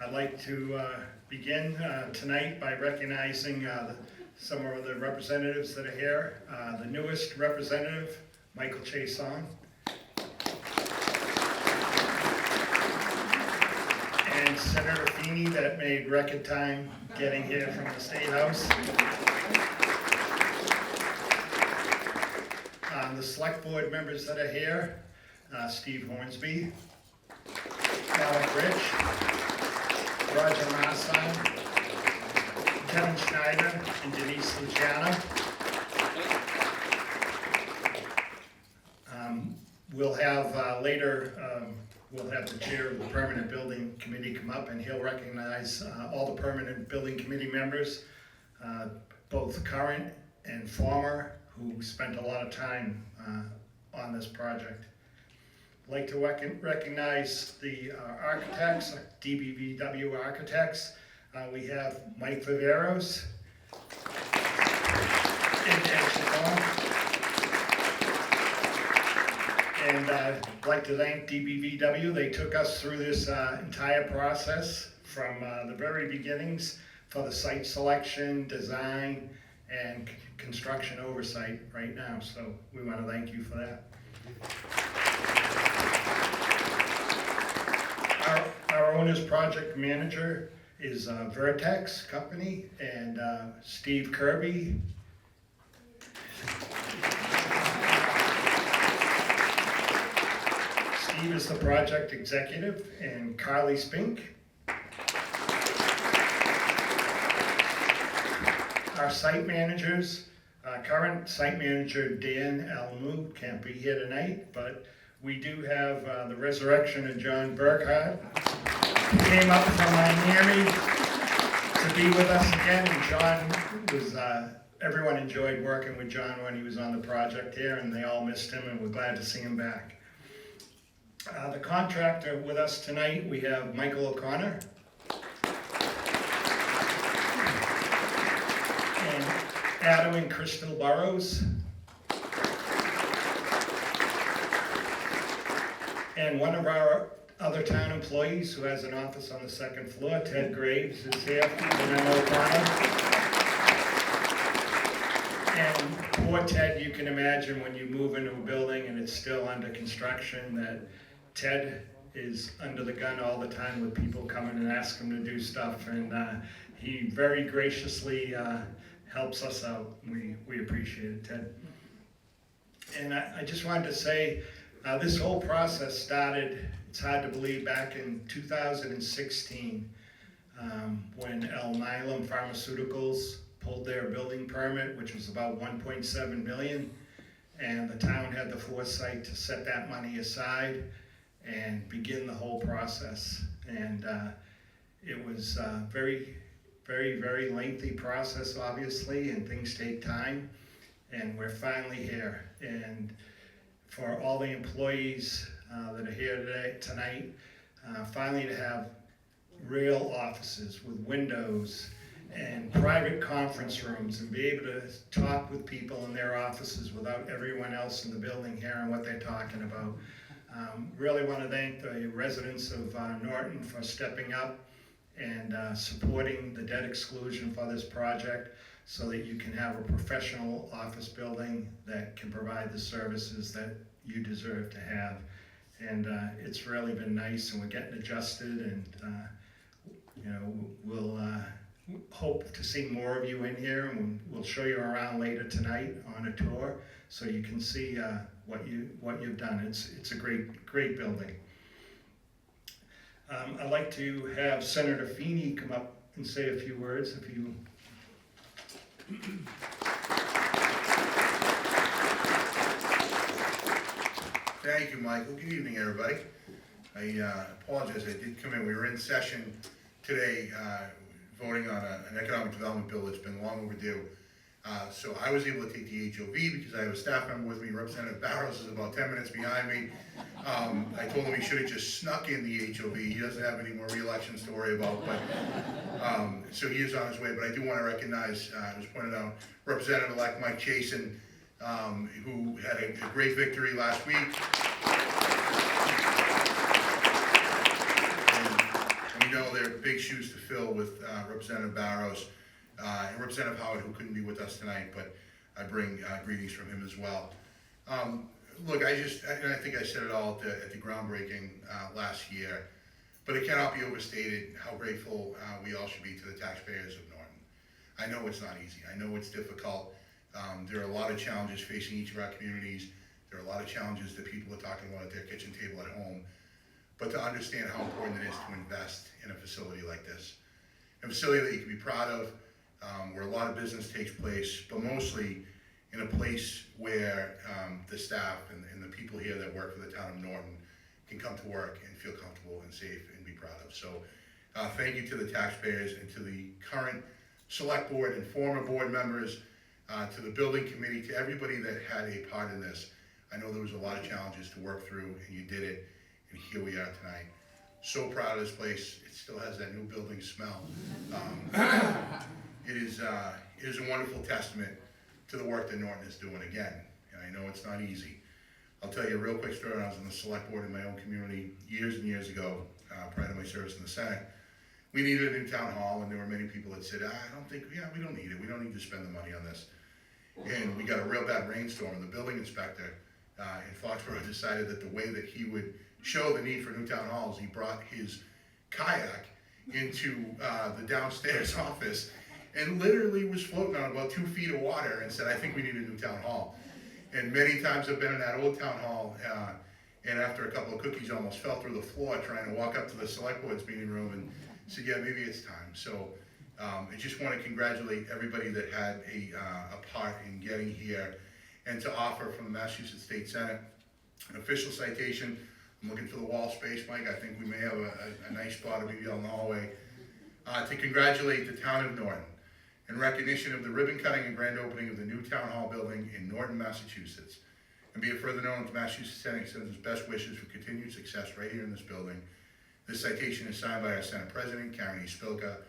I'd like to begin tonight by recognizing some of the representatives that are here. The newest representative, Michael Chason. And Senator Feeney, that made record time getting here from the State House. The select board members that are here, Steve Hornsby, Alec Rich, Roger Marsan, Kevin Schneider, and Denise Luciano. We'll have later, we'll have the chair of the Permanent Building Committee come up and he'll recognize all the Permanent Building Committee members, both current and former, who spent a lot of time on this project. I'd like to recognize the architects, DBVW architects. We have Mike Viveros and Dan Chacon. And I'd like to thank DBVW. They took us through this entire process from the very beginnings for the site selection, design, and construction oversight right now. So we want to thank you for that. Our owner's project manager is Vertex Company, and Steve Kirby. Steve is the project executive, and Carly Spink. Our site managers, current site manager Dan Alamu can't be here tonight, but we do have the resurrection of John Burkhardt. He came up from Miami to be with us again, and John was, everyone enjoyed working with John when he was on the project here, and they all missed him, and we're glad to see him back. The contractor with us tonight, we have Michael O'Connor. And Adam and Crystal Burrows. And one of our other town employees who has an office on the second floor, Ted Graves, is here. And poor Ted, you can imagine when you move into a building and it's still under construction that Ted is under the gun all the time with people coming and ask him to do stuff, and he very graciously helps us out. We appreciate it, Ted. And I just wanted to say, this whole process started, it's hard to believe, back in 2016 when Alnylam Pharmaceuticals pulled their building permit, which was about 1.7 million, and the town had the foresight to set that money aside and begin the whole process. And it was a very, very, very lengthy process, obviously, and things take time. And we're finally here. And for all the employees that are here tonight, finally to have real offices with windows and private conference rooms and be able to talk with people in their offices without everyone else in the building hearing what they're talking about. Really want to thank the residents of Norton for stepping up and supporting the debt exclusion for this project so that you can have a professional office building that can provide the services that you deserve to have. And it's really been nice, and we're getting adjusted, and you know, we'll hope to see more of you in here, and we'll show you around later tonight on a tour so you can see what you've done. It's a great building. I'd like to have Senator Feeney come up and say a few words if you. Thank you, Michael. Good evening, everybody. I apologize, I did come in. We were in session today voting on an economic development bill that's been long overdue. So I was able to take the HOV because I have a staff member with me. Representative Barrows is about 10 minutes behind me. I told him he should have just snuck in the HOV. He doesn't have any more re-elections to worry about, but so he is on his way. But I do want to recognize, it was pointed out, Representative-elect Mike Chason, who had a great victory last week. And know, there are big shoes to fill with Representative Barrows and Representative Howard, who couldn't be with us tonight, but I bring greetings from him as well. Look, and I think I said it all at the groundbreaking last year, but it cannot be overstated how grateful we all should be to the taxpayers of Norton. I know it's not easy. I know it's difficult. There are a lot of challenges facing each of our communities. There are a lot of challenges that people are talking about at their kitchen table at home. But to understand how important it is to invest in a facility like this, a facility that you can be proud of, where a lot of business takes place, but mostly in a place where the staff and the people here that work for the town of Norton can come to work and feel comfortable and safe and be proud of. So thank you to the taxpayers and to the current select board and former board members, to the building committee, to everybody that had a part in this. I know there was a lot of challenges to work through, and you did it, and here we are tonight. So proud of this place. It still has that new building smell. It is a wonderful testament to the work that Norton is doing again, and I know it's not easy. I'll tell you a real quick story. When I was on the select board in my own community years and years ago, prior to my service in the Senate. We needed a new town hall, and there were many people that said, we don't need it. We don't need to spend the money on this. And we got a real bad rainstorm, and the building inspector in Foxborough decided that the way that he would show the need for new town halls, he brought his kayak into the downstairs office and literally was floating on about 2 feet of water and said, I think we need a new town hall. And many times I've been in that old town hall, and after a couple of cookies almost fell through the floor trying to walk up to the select board's meeting room and said, yeah, maybe it's time. So I just want to congratulate everybody that had a part in getting here, and to offer from the Massachusetts State Senate an official citation. I'm looking for the wall space, Mike. I think we may have a nice spot, or maybe out in the hallway, to congratulate the town of Norton in recognition of the ribbon cutting and grand opening of the new town hall building in Norton, Massachusetts. And be it further known, the Massachusetts Senate extends its best wishes for continued success right here in this building. This citation is signed by our Senate President, Karen E. Spilka,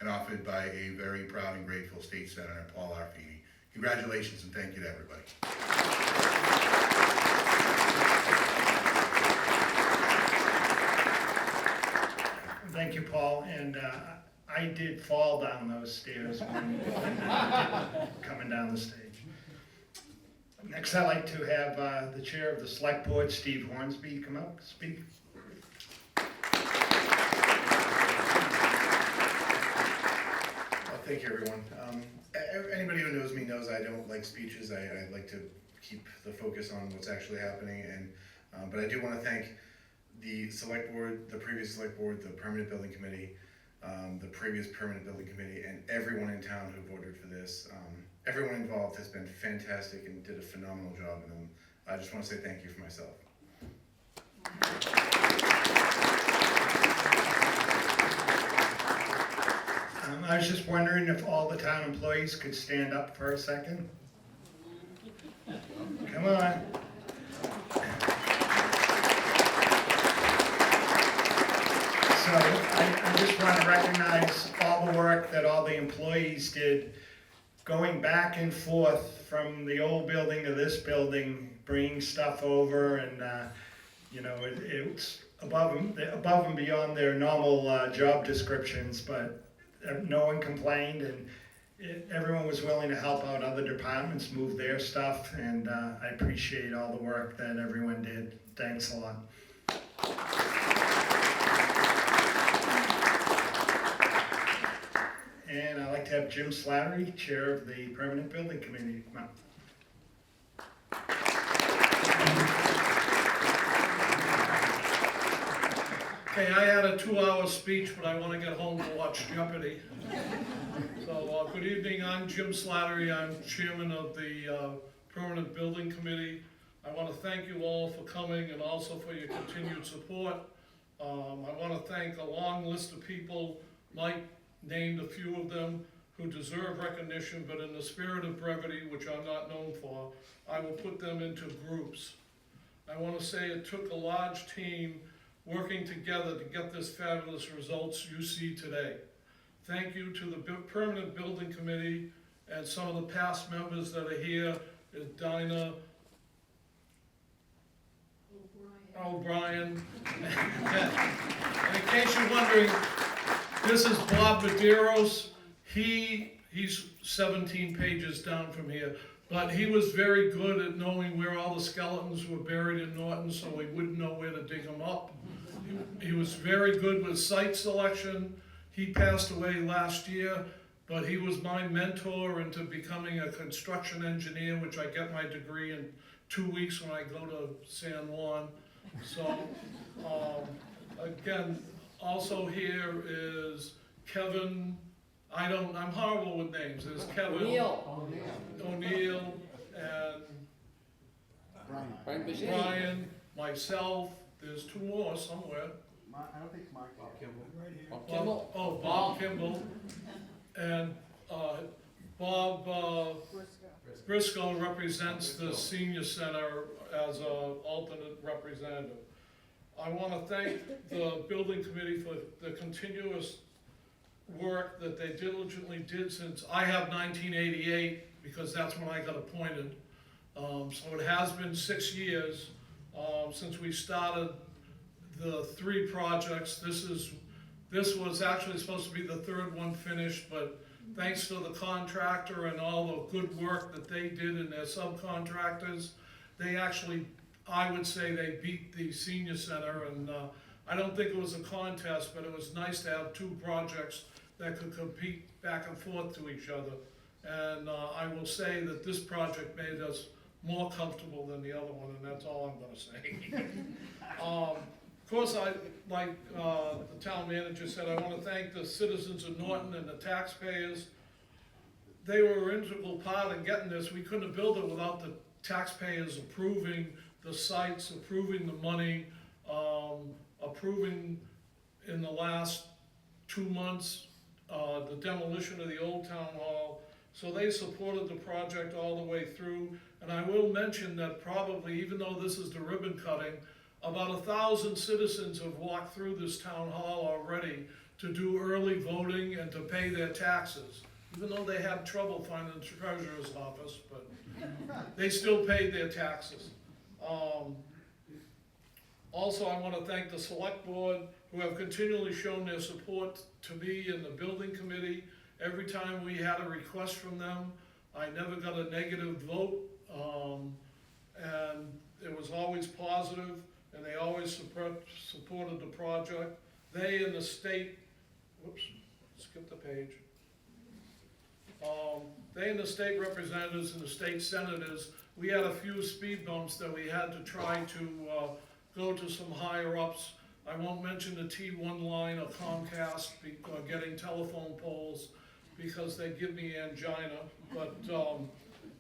and offered by a very proud and grateful State Senator, Paul Arfini. Congratulations, and thank you to everybody. Thank you, Paul, and I did fall down those stairs when coming down the stage. Next, I'd like to have the chair of the select board, Steve Hornsby, come up, speak. Thank you, everyone. Anybody who knows me knows I don't like speeches. I like to keep the focus on what's actually happening. But I do want to thank the select board, the previous select board, the permanent building committee, the previous permanent building committee, and everyone in town who voted for this. Everyone involved has been fantastic and did a phenomenal job, and I just want to say thank you for myself. I was just wondering if all the town employees could stand up for a second. Come on. So I just want to recognize all the work that all the employees did, going back and forth from the old building to this building, bringing stuff over, and it's above and beyond their normal job descriptions, but no one complained, and everyone was willing to help out other departments move their stuff, and I appreciate all the work that everyone did. Thanks a lot. And I'd like to have Jim Slattery, Chair of the Permanent Building Committee, come up. Okay, I had a 2-hour speech, but I want to get home to watch Jeopardy. So, good evening, I'm Jim Slattery, I'm Chairman of the Permanent Building Committee. I want to thank you all for coming and also for your continued support. I want to thank a long list of people, Mike named a few of them, who deserve recognition, but in the spirit of brevity, which I'm not known for, I will put them into groups. I want to say it took a large team working together to get this fabulous results you see today. Thank you to the Permanent Building Committee and some of the past members that are here, Dinah O'Brien. And in case you're wondering, This is Bob Medeiros. He's 17 pages down from here, but he was very good at knowing where all the skeletons were buried in Norton, so we wouldn't know where to dig them up. He was very good with site selection. He passed away last year, but he was my mentor into becoming a construction engineer, which I get my degree in 2 weeks when I go to San Juan. So, again, also here is Kevin, I'm horrible with names, there's Kevin O'Neill and Brian, myself, there's two more somewhere. I don't think it's Mark. Bob Kimball. Bob Kimball, and, Bob, Briscoe represents the senior center as a alternate representative. I wanna thank the building committee for the continuous work that they diligently did since, I have 1988, because that's when I got appointed. So it has been 6 years, since we started the 3 projects. This was actually supposed to be the 3rd one finished, but thanks to the contractor and all the good work that they did and their subcontractors, they actually, I would say they beat the senior center, and I don't think it was a contest, but it was nice to have 2 projects that could compete back and forth to each other. And I will say that this project made us more comfortable than the other one, and that's all I'm gonna say. Of course, like the town manager said, I wanna thank the citizens of Norton and the taxpayers. They were an integral part in getting this. We couldn't have built it without the taxpayers approving the sites, approving the money, approving in the last 2 months, the demolition of the old town hall. So they supported the project all the way through. And I will mention that probably, even though this is the ribbon cutting, about 1,000 citizens have walked through this town hall already to do early voting and to pay their taxes. Even though they had trouble finding the treasurer's office, but they still paid their taxes. Also, I want to thank the select board, who have continually shown their support to me and the building committee. Every time we had a request from them, I never got a negative vote, and it was always positive, and they always supported the project. They and the state, whoops, skip the page. They and the state representatives and the state senators, we had a few speed bumps that we had to try to go to some higher ups. I won't mention the T1 line of Comcast, getting telephone poles, because they give me angina. But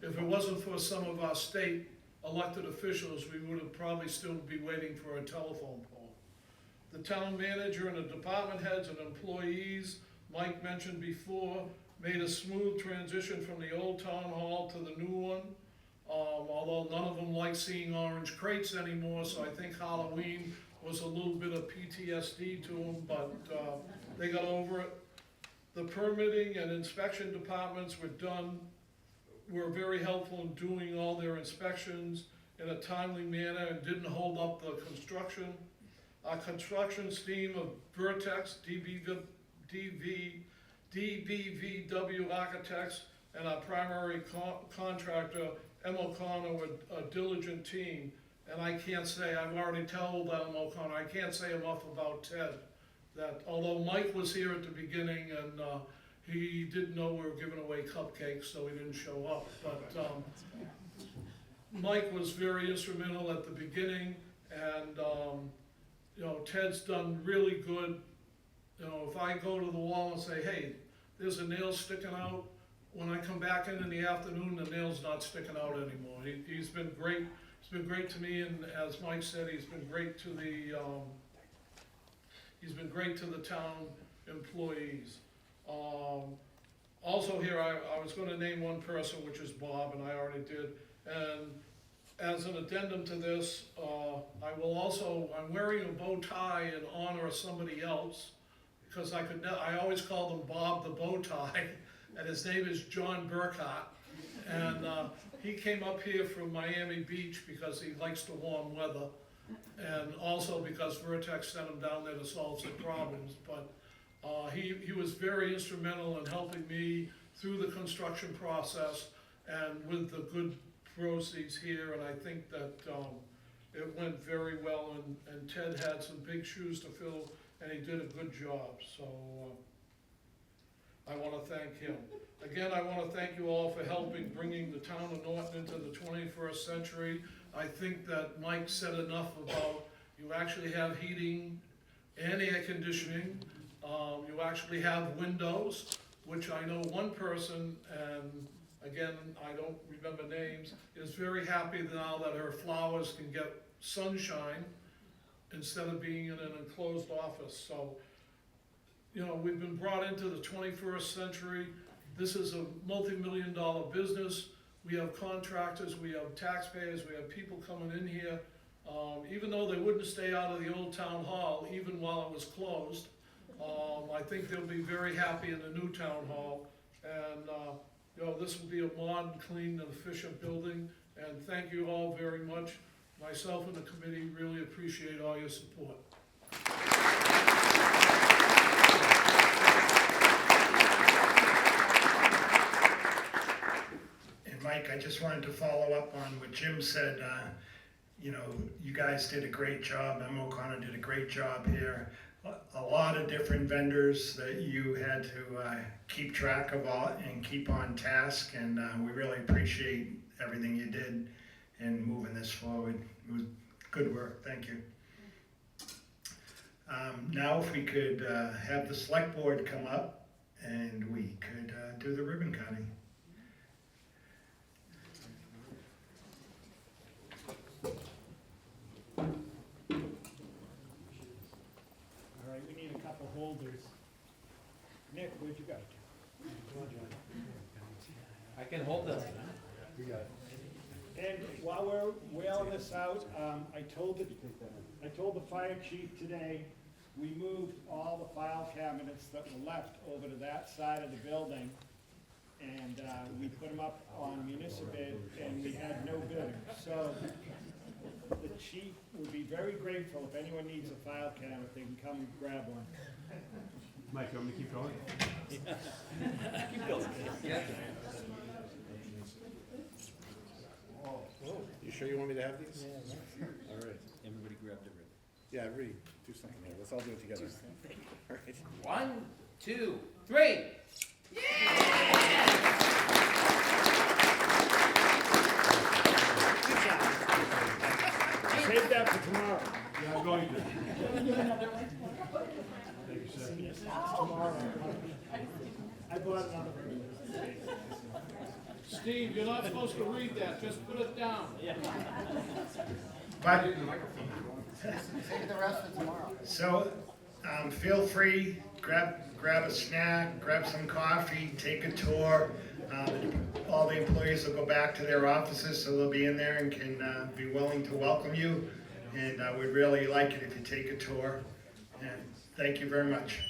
if it wasn't for some of our state elected officials, we would have probably still be waiting for a telephone pole. The town manager and the department heads and employees, Mike mentioned before, made a smooth transition from the old town hall to the new one. Although none of them like seeing orange crates anymore, so I think Halloween was a little bit of PTSD to them, but they got over it. The permitting and inspection departments were very helpful in doing all their inspections in a timely manner and didn't hold up the construction. Our construction team of Vertex, DBVW Architects, and our primary contractor, M. O'Connor, were a diligent team. And I can't say, I've already told M. O'Connor, I can't say enough about Ted. That although Mike was here at the beginning and he didn't know we were giving away cupcakes, so he didn't show up. But Mike was very instrumental at the beginning, and Ted's done really good. If I go to the wall and say, hey, there's a nail sticking out, when I come back in the afternoon, the nail's not sticking out anymore. He's been great. He's been great to me, and as Mike said, he's been great to the town employees. Also here, I was gonna name one person, which is Bob, and I already did. And as an addendum to this, I'm wearing a bow tie in honor of somebody else, because I always called him Bob the Bow Tie, and his name is John Burkhart. And he came up here from Miami Beach because he likes the warm weather, and also because Vertex sent him down there to solve some problems. But he was very instrumental in helping me through the construction process and with the good proceeds here, and I think that, it went very well, and Ted had some big shoes to fill, and he did a good job, so, I wanna thank him. Again, I wanna thank you all for helping bringing the town of Norton into the 21st century. I think that Mike said enough about, you actually have heating and air conditioning, you actually have windows, which I know one person, and again, I don't remember names, is very happy now that her flowers can get sunshine instead of being in an enclosed office, so, you know, we've been brought into the 21st century. This is a multi-million-dollar business. We have contractors, we have taxpayers, we have people coming in here. Even though they wouldn't stay out of the old town hall, even while it was closed, I think they'll be very happy in the new town hall. And, you know, this will be a modern, clean, and efficient building, and thank you all very much. Myself and the committee really appreciate all your support. And Mike, I just wanted to follow up on what Jim said. You know, you guys did a great job, Emma O'Connor did a great job here. A lot of different vendors that you had to keep track of all and keep on task, and we really appreciate everything you did in moving this forward. It was good work, thank you. Now if we could have the select board come up and we could do the ribbon cutting. All right, we need a couple holders. Nick, where'd you go? I can hold them. And while we're wailing this out, I told the fire chief today, we moved all the file cabinets that were left over to that side of the building. And, we put them up on municipal bid, and we had no bidder. So the chief would be very grateful if anyone needs a file cabinet, they can come and grab one. Mike, you want me to keep going? You sure you want me to have these? All right. Everybody grab the ribbon. Yeah, everybody do something here. Let's all do it together. All right. 1, 2, 3. Save that for tomorrow. Yeah, I'm going to. Thank you, sir. Tomorrow. I bought another one. Steve, you're not supposed to read that, just put it down. But, Save the rest for tomorrow. so, feel free, grab a snack, grab some coffee, take a tour. All the employees will go back to their offices, so they'll be in there and can be willing to welcome you. And we'd really like it if you take a tour. And thank you very much.